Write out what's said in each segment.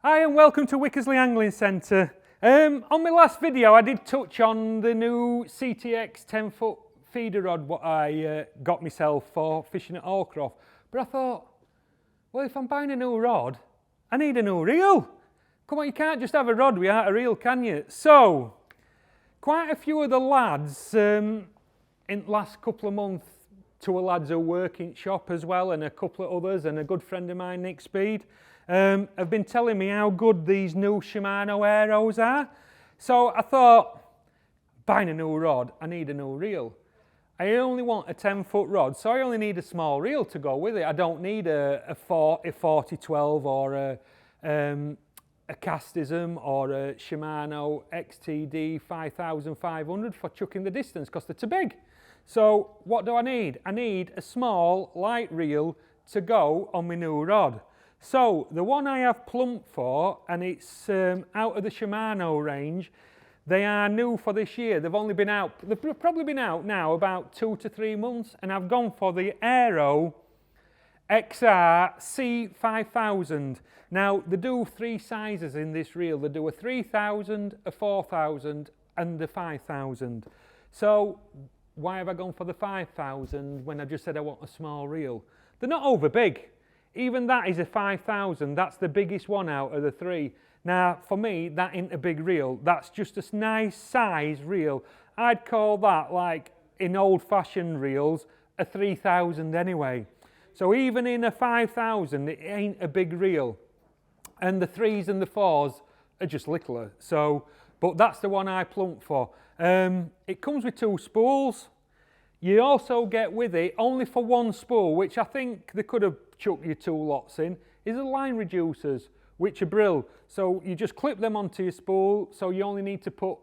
Hi and welcome to Wickersley Angling Centre. On my last video I did touch on the new CTX 10-foot feeder rod what I got myself for fishing at Aldcroft. But I thought, well, if I'm buying a new rod, I need a new reel. Come on, you can't just have a rod without a reel, can you? So, quite a few of the lads in the last couple of months, two lads who work in shop as well and a couple of others and a good friend of mine, Nick Speed, have been telling me how good these new Shimano AEROs are. So I thought, buying a new rod, I need a new reel. I only want a 10-foot rod, so I only need a small reel to go with it. I don't need a 40-12 or a Castism or a Shimano XTD 5500 for chucking the distance because they're too big. So what do I need? I need a small light reel to go on my new rod. So the one I have plumped for, and it's out of the Shimano range, they are new for this year. They've probably been out now about 2 to 3 months, and I've gone for the AERO XR C5000. Now they do 3 sizes in this reel. They do a 3000, a 4000 and a 5000. So why have I gone for the 5000 when I just said I want a small reel? They're not over big. Even that is a 5000, that's the biggest one out of the 3. Now, for me, that ain't a big reel. That's just a nice size reel. I'd call that, like, in old-fashioned reels, a 3000 anyway. So even in a 5000, it ain't a big reel. And the 3s and the 4s are just littler. So, but that's the one I plumped for. It comes with 2 spools. You also get with it, only for 1 spool, which I think they could have chucked you 2 lots in, is the line reducers, which are brill. So you just clip them onto your spool, so you only need to put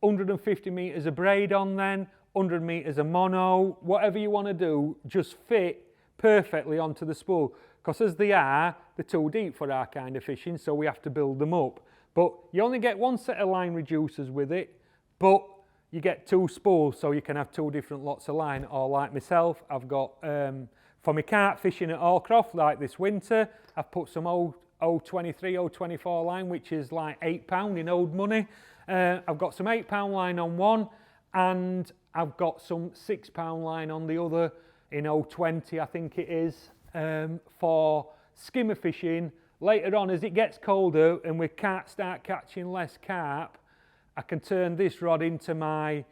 150 metres of braid on then, 100 metres of mono, whatever you want to do, just fit perfectly onto the spool. Because as they are, they're too deep for our kind of fishing, so we have to build them up. But you only get 1 set of line reducers with it, but you get 2 spools, so you can have 2 different lots of line. Or like myself, I've got, for my carp fishing at Aldcroft, like this winter, I've put some old 023, 024 line, which is like £8 in old money. I've got some £8 line on one, and I've got some £6 line on the other in 020, I think it is, for skimmer fishing. Later on, as it gets colder and we can't start catching less carp, I can turn this rod into my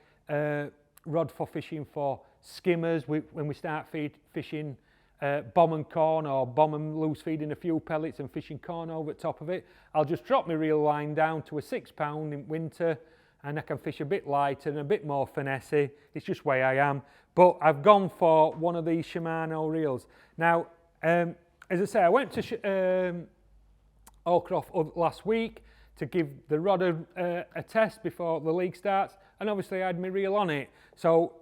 rod for fishing for skimmers when we start fishing bomb and corn, or bomb and loose feeding a few pellets and fishing corn over the top of it. I'll just drop my reel line down to a £6 in winter, and I can fish a bit lighter and a bit more finessey. It's just the way I am. But I've gone for one of these Shimano reels. Now, as I say, I went to Aldcroft last week to give the rod a test before the league starts, and obviously I had my reel on it, so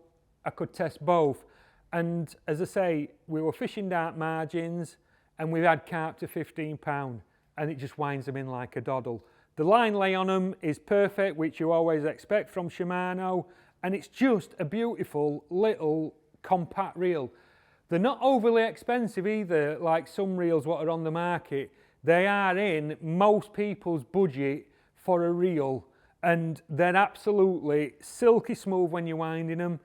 I could test both. And as I say, we were fishing dark margins, and we had carp to £15, and it just winds them in like a doddle. The line lay on them is perfect, which you always expect from Shimano, and it's just a beautiful little compact reel. They're not overly expensive either, like some reels what are on the market. They are in most people's budget for a reel, and they're absolutely silky smooth when you're winding them.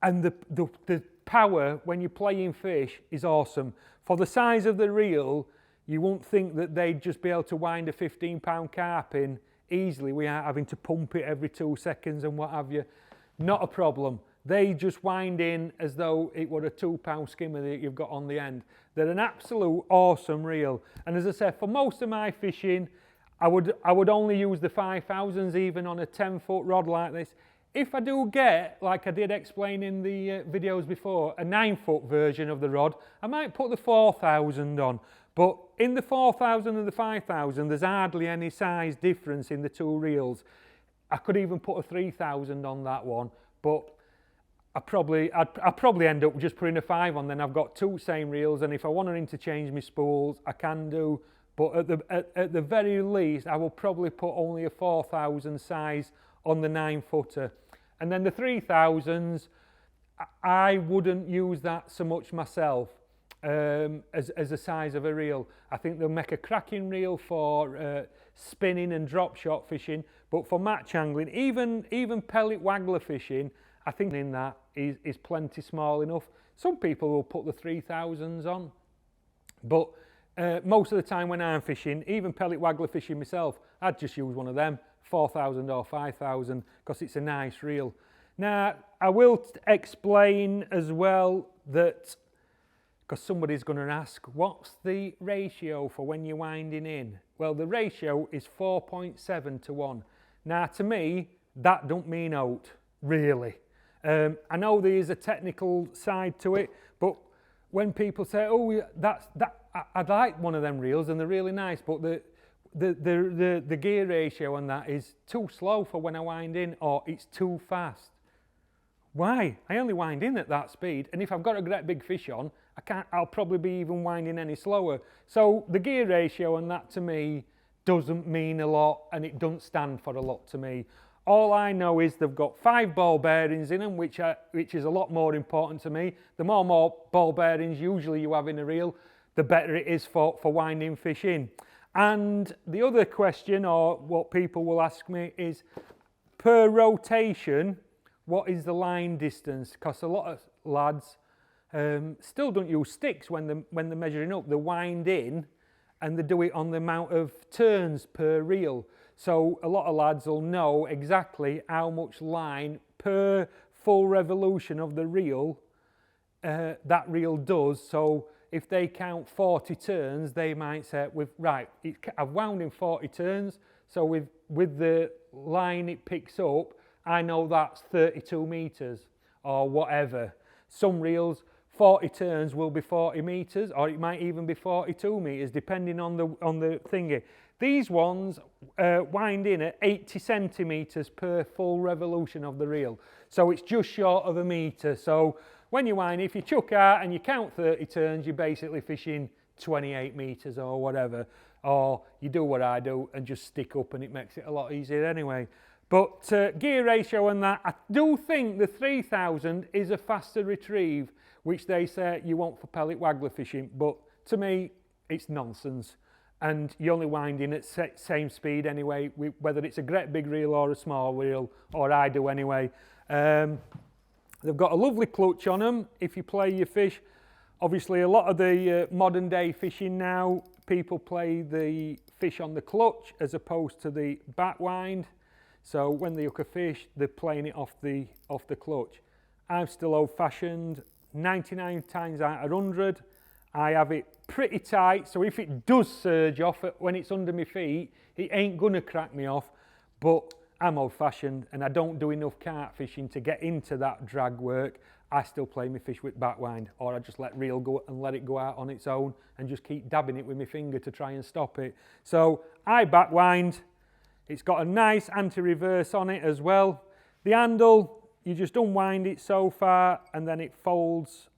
And the power when you're playing fish is awesome. For the size of the reel, you won't think that they'd just be able to wind a £15 carp in easily without having to pump it every 2 seconds and what have you. Not a problem. They just wind in as though it were a £2 skimmer that you've got on the end. They're an absolute awesome reel. And as I said, for most of my fishing, I would only use the 5000s even on a 10-foot rod like this. If I do get, like I did explain in the videos before, a 9-foot version of the rod, I might put the 4000 on. But in the 4000 and the 5000, there's hardly any size difference in the 2 reels. I could even put a 3000 on that one, but I'd probably end up just putting a 5 on, then I've got 2 same reels, and if I want to interchange my spools, I can do. But at the very least, I will probably put only a 4000 size on the 9-footer. And then the 3000s, I wouldn't use that so much myself. as the size of a reel. I think they'll make a cracking reel for spinning and drop shot fishing, but for match angling, even pellet waggler fishing, I think in that is plenty small enough. Some people will put the 3000s on, but most of the time when I'm fishing, even pellet waggler fishing myself, I'd just use one of them, 4000 or 5000, because it's a nice reel. Now, I will explain as well that, because somebody's going to ask, what's the ratio for when you're winding in? Well, the ratio is 4.7 to 1. Now, to me, that don't mean out, really. I know there is a technical side to it, but when people say, oh, I'd like one of them reels and they're really nice, but the gear ratio on that is too slow for when I wind in, or it's too fast. Why? I only wind in at that speed, and if I've got a great big fish on, I'll probably be even winding any slower. So the gear ratio on that to me doesn't mean a lot, and it doesn't stand for a lot to me. All I know is they've got 5 ball bearings in them, which is a lot more important to me. The more ball bearings usually you have in a reel, the better it is for winding fish in. And the other question, or what people will ask me, is per rotation, what is the line distance? Because a lot of lads still don't use sticks when they're measuring up. They wind in and they do it on the amount of turns per reel. So a lot of lads will know exactly how much line per full revolution of the reel that reel does. So if they count 40 turns, they might say, right, I've wound in 40 turns, so with the line it picks up, I know that's 32 metres or whatever. Some reels, 40 turns will be 40 metres, or it might even be 42 metres, depending on the thingy. These ones wind in at 80 centimetres per full revolution of the reel. So it's just short of a metre. So when you wind, if you chuck out and you count 30 turns, you're basically fishing 28 metres or whatever. Or you do what I do and just stick up, and it makes it a lot easier anyway. But gear ratio and that, I do think the 3000 is a faster retrieve, which they say you want for pellet waggler fishing. But to me, it's nonsense. And you only wind in at same speed anyway, whether it's a great big reel or a small reel, or I do anyway. They've got a lovely clutch on them if you play your fish. Obviously, a lot of the modern day fishing now, people play the fish on the clutch as opposed to the back wind. So when they hook a fish, they're playing it off the clutch. I'm still old-fashioned. 99 times out of 100, I have it pretty tight, so if it does surge off when it's under my feet, it ain't gonna crack me off. But I'm old-fashioned and I don't do enough carp fishing to get into that drag work. I still play my fish with backwind, or I just let reel go and let it go out on its own and just keep dabbing it with my finger to try and stop it. So I backwind. It's got a nice anti-reverse on it as well. The handle, you just unwind it so far and then it folds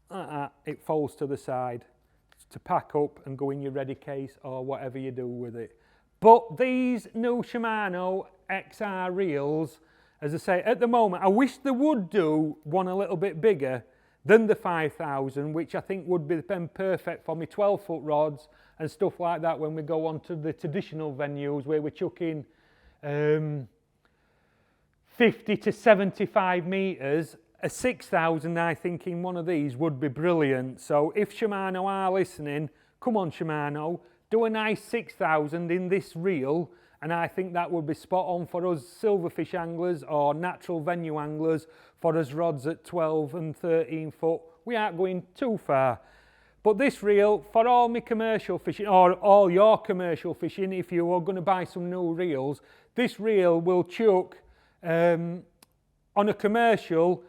like that. It folds to the side to pack up and go in your ready case or whatever you do with it. But these new Shimano XR reels, as I say, at the moment, I wish they would do one a little bit bigger than the 5000, which I think would be perfect for me 12-foot rods and stuff like that when we go on to the traditional venues where we're chucking 50 to 75 metres. A 6000, I think, in one of these would be brilliant. So if Shimano are listening, come on Shimano, do a nice 6000 in this reel, and I think that would be spot on for us silverfish anglers or natural venue anglers, for us rods at 12 and 13 foot. We aren't going too far. But this reel, for all my commercial fishing, or all your commercial fishing, if you are going to buy some new reels, this reel will chuck, on a commercial,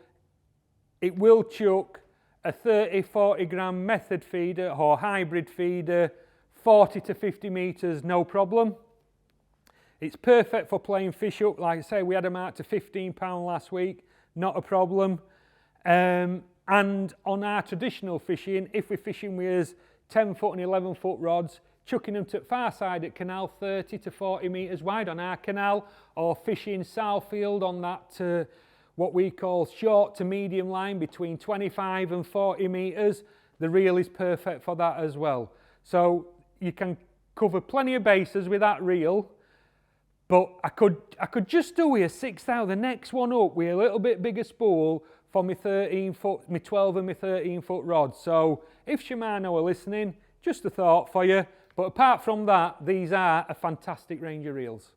it will chuck a 30-40 gram method feeder or hybrid feeder, 40 to 50 metres, no problem. It's perfect for playing fish up. Like I say, we had them out to £15 last week, not a problem. And on our traditional fishing, if we're fishing with 10-foot and 11-foot rods, chucking them to the far side at canal, 30 to 40 metres wide on our canal, or fishing Southfield on that what we call short to medium line between 25 and 40 metres, the reel is perfect for that as well. So you can cover plenty of bases with that reel, but I could just do with a 6,000, the next one up with a little bit bigger spool for my 13 foot, my 12 and my 13 foot rod. So if Shimano are listening, just a thought for you. But apart from that, these are a fantastic range of reels.